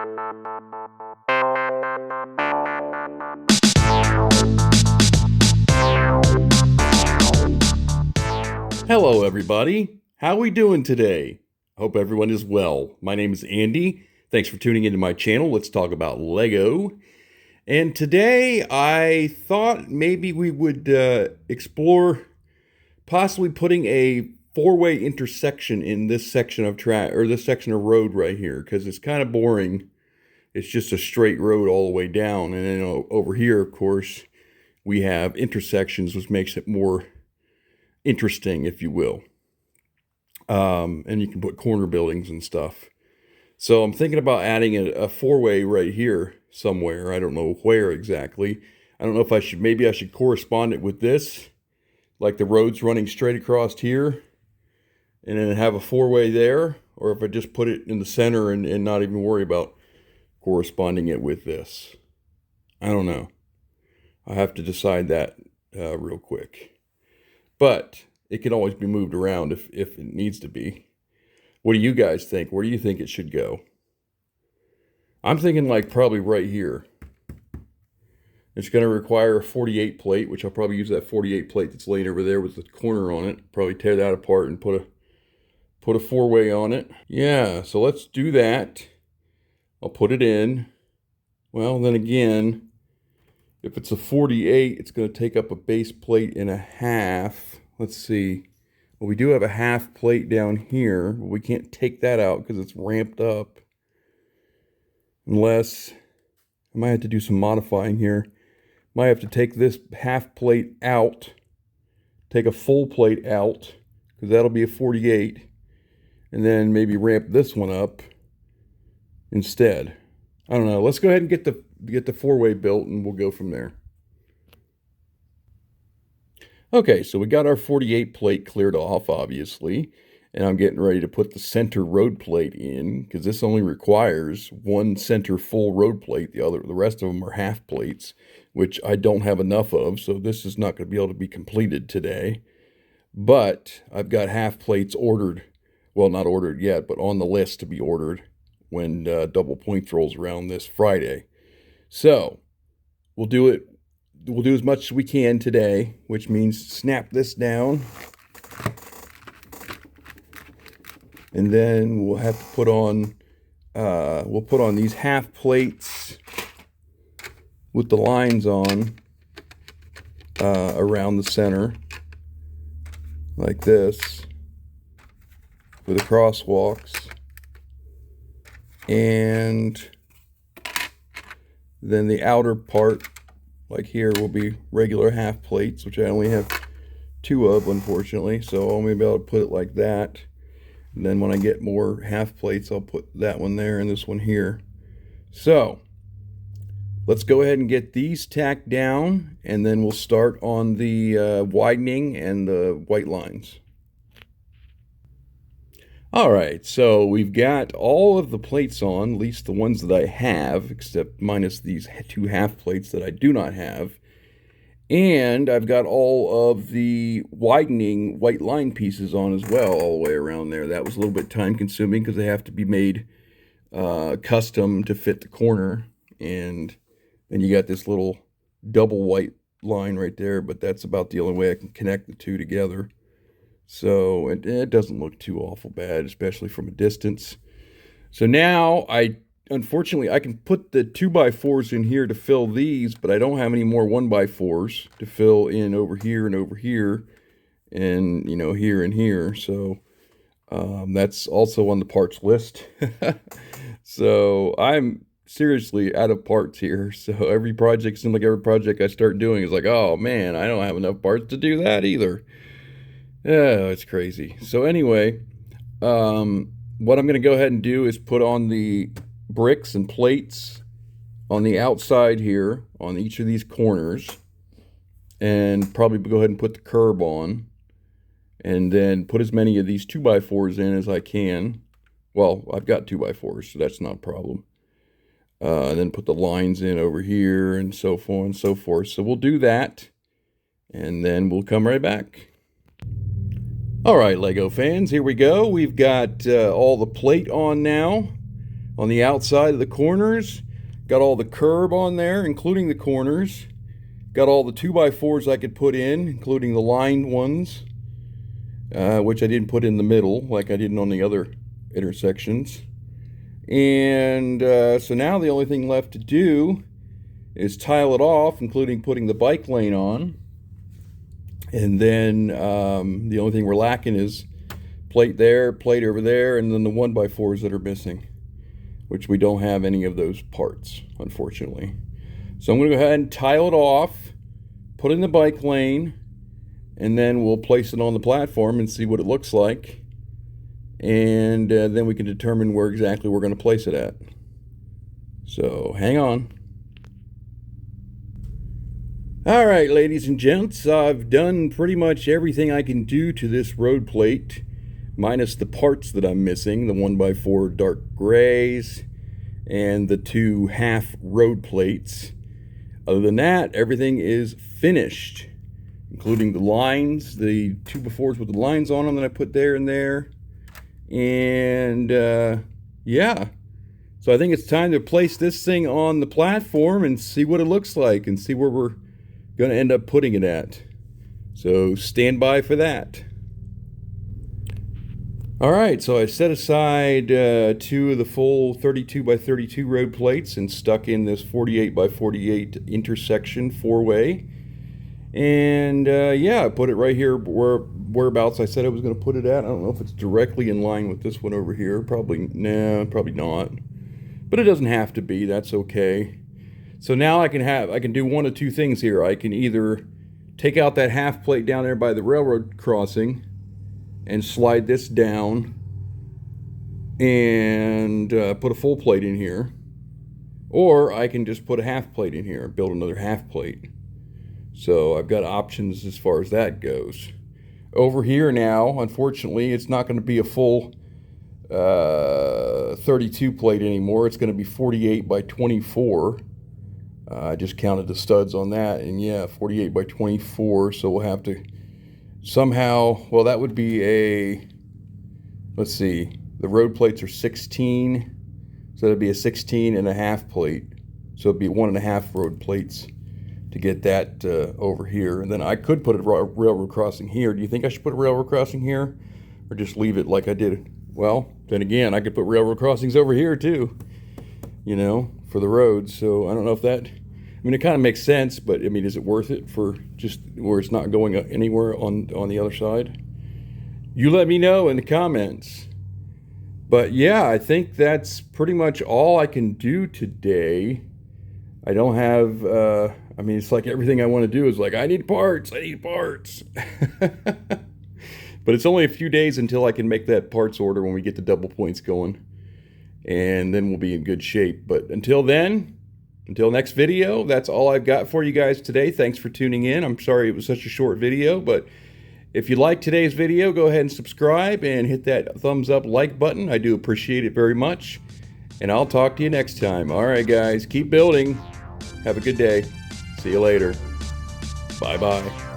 Hello everybody, how we doing today? Hope everyone is well. My name is Andy. Thanks for tuning into my channel. Let's talk about Lego. And today I thought maybe we would explore possibly putting a four-way intersection in this section of track or this section of road right here, because it's kind of boring. It's just a straight road all the way down, and then over here, of course, we have intersections, which makes it more interesting, if you will. And you can put corner buildings and stuff. So I'm thinking about adding a four-way right here somewhere. I don't know where exactly. I don't know if maybe I should correspond it with this, like the road's running straight across here, and then have a four-way there, or if I just put it in the center and not even worry about corresponding it with this. I don't know. I have to decide that real quick. But it can always be moved around if it needs to be. What do you guys think? Where do you think it should go? I'm thinking like probably right here. It's going to require a 48 plate, which I'll probably use that 48 plate that's laying over there with the corner on it. Probably tear that apart and put a four-way on it. Yeah, so let's do that. I'll put it in. Well, then again, if it's a 48, it's going to take up a base plate and a half. Let's see. Well, we do have a half plate down here, but we can't take that out because it's ramped up. Unless, I might have to do some modifying here. Might have to take this half plate out, take a full plate out, because that'll be a 48, and then maybe ramp this one up instead. I don't know. Let's go ahead and get the four-way built, and we'll go from there. Okay, so we got our 48 plate cleared off, obviously, and I'm getting ready to put the center road plate in, because this only requires one center full road plate. The rest of them are half plates, which I don't have enough of, so this is not going to be able to be completed today. But I've got half plates ordered. Well, not ordered yet, but on the list to be ordered when double points rolls around this Friday. So we'll do as much as we can today, which means snap this down, and then we'll have to put on these half plates with the lines on around the center like this for the crosswalks. And then the outer part, like here, will be regular half plates, which I only have two of, unfortunately. So I'll only be able to put it like that. And then when I get more half plates, I'll put that one there and this one here. So let's go ahead and get these tacked down, and then we'll start on the widening and the white lines. All right, so we've got all of the plates on, at least the ones that I have, except minus these two half plates that I do not have. And I've got all of the widening white line pieces on as well, all the way around there. That was a little bit time consuming because they have to be made custom to fit the corner. And then you got this little double white line right there, but that's about the only way I can connect the two together. So it doesn't look too awful bad, especially from a distance. So now unfortunately, I can put the 2x4s in here to fill these, but I don't have any more 1x4s to fill in over here and over here, and here and here. So that's also on the parts list. So I'm seriously out of parts here. So every project I start doing is like, oh man, I don't have enough parts to do that either. Yeah, it's crazy. So anyway, what I'm going to go ahead and do is put on the bricks and plates on the outside here on each of these corners, and probably go ahead and put the curb on, and then put as many of these 2x4s in as I can. Well, I've got 2x4s, so that's not a problem. And then put the lines in over here and so forth and so forth. So we'll do that, and then we'll come right back. All right, Lego fans, here we go. We've got all the plate on now. on the outside of the corners. Got all the curb on there, including the corners. Got all the 2x4s I could put in, including the lined ones, which I didn't put in the middle like I did on the other intersections. And so now the only thing left to do is tile it off, including putting the bike lane on. And then the only thing we're lacking is plate there, plate over there, and then the 1x4s that are missing, which we don't have any of those parts, unfortunately. So I'm going to go ahead and tile it off, put in the bike lane, and then we'll place it on the platform and see what it looks like. And then we can determine where exactly we're going to place it at. So hang on. All right, ladies and gents, I've done pretty much everything I can do to this road plate, minus the parts that I'm missing, the 1x4 dark grays and the 2 half road plates. Other than that, everything is finished, including the lines, the 2x4s with the lines on them that I put there and there. And yeah, so I think it's time to place this thing on the platform and see what it looks like and see where we're going to end up putting it at. So stand by for that. All right, so I set aside 2 of the full 32x32 road plates and stuck in this 48x48 intersection 4-way. And yeah, I put it right here whereabouts I said I was going to put it at. I don't know if it's directly in line with this one over here. Probably, nah, probably not. But it doesn't have to be. That's okay. So now I can do one of two things here. I can either take out that half plate down there by the railroad crossing and slide this down and put a full plate in here, or I can just put a half plate in here and build another half plate. So I've got options as far as that goes. Over here now, unfortunately, it's not going to be a full 32 plate anymore. It's going to be 48x24. I just counted the studs on that, and yeah, 48x24. So we'll have to somehow, well, that would be a, let's see, the road plates are 16, so that'd be a 16 and a half plate. So it'd be 1.5 road plates to get that over here. And then I could put a railroad crossing here. Do you think I should put a railroad crossing here, or just leave it like I did? Well, then again, I could put railroad crossings over here too, you know, for the roads. So I don't know if that, I mean, it kind of makes sense, but I mean, is it worth it for just where it's not going anywhere on the other side? You let me know in the comments. But yeah, I think that's pretty much all I can do today. I don't have, I mean, it's like everything I want to do is like, I need parts. But it's only a few days until I can make that parts order when we get the double points going. And then we'll be in good shape. But until then, until next video, that's all I've got for you guys today. Thanks for tuning in. I'm sorry it was such a short video, but if you like today's video, go ahead and subscribe and hit that thumbs up like button. I do appreciate it very much. And I'll talk to you next time. All right, guys, keep building. Have a good day. See you later. Bye-bye.